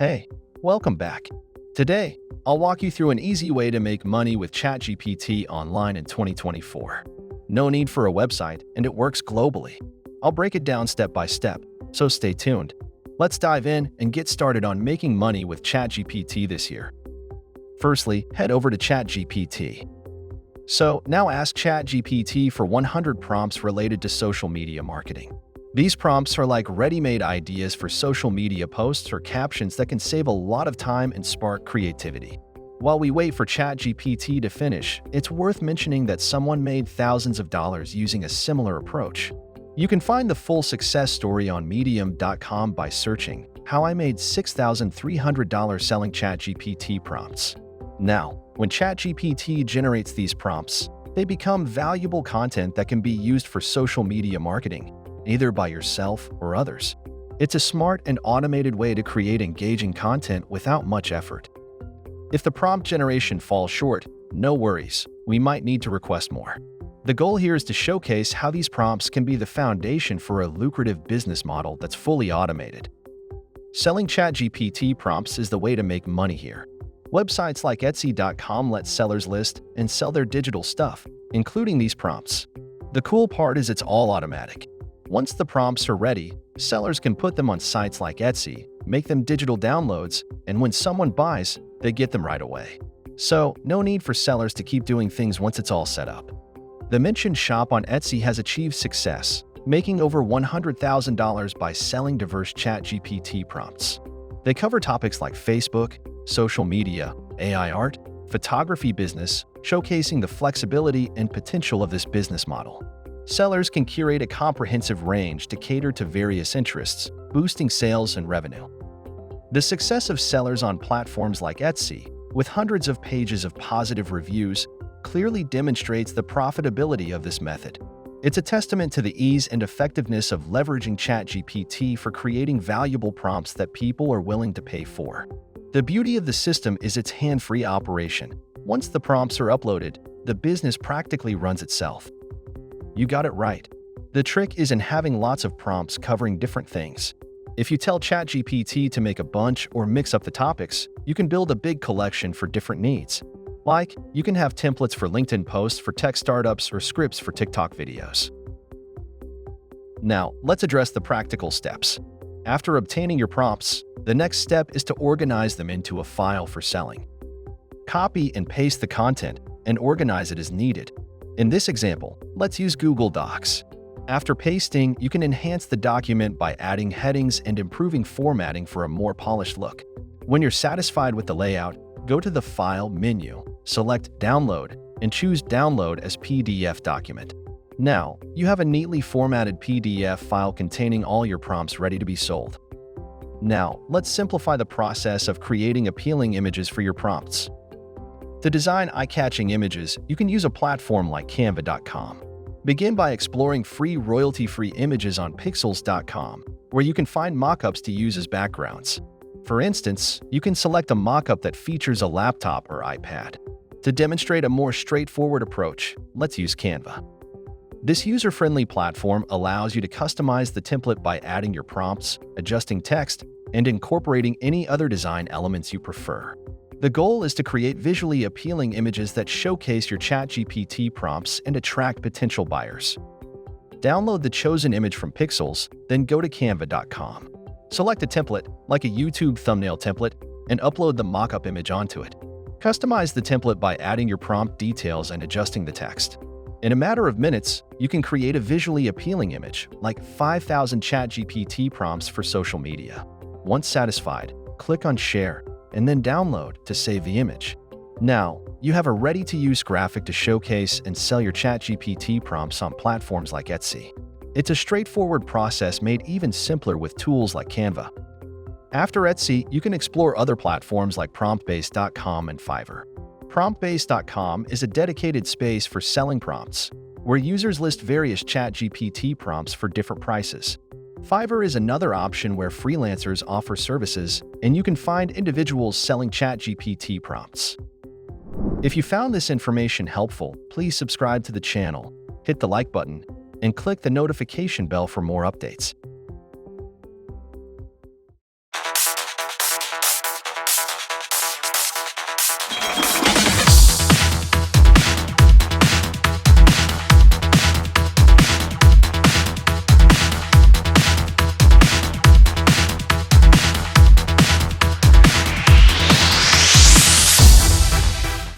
Hey, welcome back. Today, I'll walk you through an easy way to make money with ChatGPT online in 2024. No need for a website, and it works globally. I'll break it down step by step, so stay tuned. Let's dive in and get started on making money with ChatGPT this year. Firstly, head over to ChatGPT. So now ask ChatGPT for 100 prompts related to social media marketing. These prompts are like ready-made ideas for social media posts or captions that can save a lot of time and spark creativity. While we wait for ChatGPT to finish, it's worth mentioning that someone made thousands of dollars using a similar approach. You can find the full success story on Medium.com by searching "How I Made $6,300 Selling ChatGPT Prompts." Now, when ChatGPT generates these prompts, they become valuable content that can be used for social media marketing, either by yourself or others. It's a smart and automated way to create engaging content without much effort. If the prompt generation falls short, no worries, we might need to request more. The goal here is to showcase how these prompts can be the foundation for a lucrative business model that's fully automated. Selling ChatGPT prompts is the way to make money here. Websites like Etsy.com let sellers list and sell their digital stuff, including these prompts. The cool part is it's all automatic. Once the prompts are ready, sellers can put them on sites like Etsy, make them digital downloads, and when someone buys, they get them right away. So, no need for sellers to keep doing things once it's all set up. The mentioned shop on Etsy has achieved success, making over $100,000 by selling diverse ChatGPT prompts. They cover topics like Facebook, social media, AI art, photography business, showcasing the flexibility and potential of this business model. Sellers can curate a comprehensive range to cater to various interests, boosting sales and revenue. The success of sellers on platforms like Etsy, with hundreds of pages of positive reviews, clearly demonstrates the profitability of this method. It's a testament to the ease and effectiveness of leveraging ChatGPT for creating valuable prompts that people are willing to pay for. The beauty of the system is its hand-free operation. Once the prompts are uploaded, the business practically runs itself. You got it right. The trick is in having lots of prompts covering different things. If you tell ChatGPT to make a bunch or mix up the topics, you can build a big collection for different needs. Like, you can have templates for LinkedIn posts for tech startups or scripts for TikTok videos. Now, let's address the practical steps. After obtaining your prompts, the next step is to organize them into a file for selling. Copy and paste the content and organize it as needed. In this example, let's use Google Docs. After pasting, you can enhance the document by adding headings and improving formatting for a more polished look. When you're satisfied with the layout, go to the File menu, select Download, and choose Download as PDF document. Now, you have a neatly formatted PDF file containing all your prompts ready to be sold. Now, let's simplify the process of creating appealing images for your prompts. To design eye-catching images, you can use a platform like Canva.com. Begin by exploring free royalty-free images on Pixels.com, where you can find mockups to use as backgrounds. For instance, you can select a mockup that features a laptop or iPad. To demonstrate a more straightforward approach, let's use Canva. This user-friendly platform allows you to customize the template by adding your prompts, adjusting text, and incorporating any other design elements you prefer. The goal is to create visually appealing images that showcase your ChatGPT prompts and attract potential buyers. Download the chosen image from Pixels, then go to Canva.com. Select a template, like a YouTube thumbnail template, and upload the mockup image onto it. Customize the template by adding your prompt details and adjusting the text. In a matter of minutes, you can create a visually appealing image, like 5,000 ChatGPT prompts for social media. Once satisfied, click on Share, and then Download to save the image. Now, you have a ready-to-use graphic to showcase and sell your ChatGPT prompts on platforms like Etsy. It's a straightforward process made even simpler with tools like Canva. After Etsy, you can explore other platforms like PromptBase.com and Fiverr. PromptBase.com is a dedicated space for selling prompts, where users list various ChatGPT prompts for different prices. Fiverr is another option where freelancers offer services, and you can find individuals selling ChatGPT prompts. If you found this information helpful, please subscribe to the channel, hit the like button, and click the notification bell for more updates.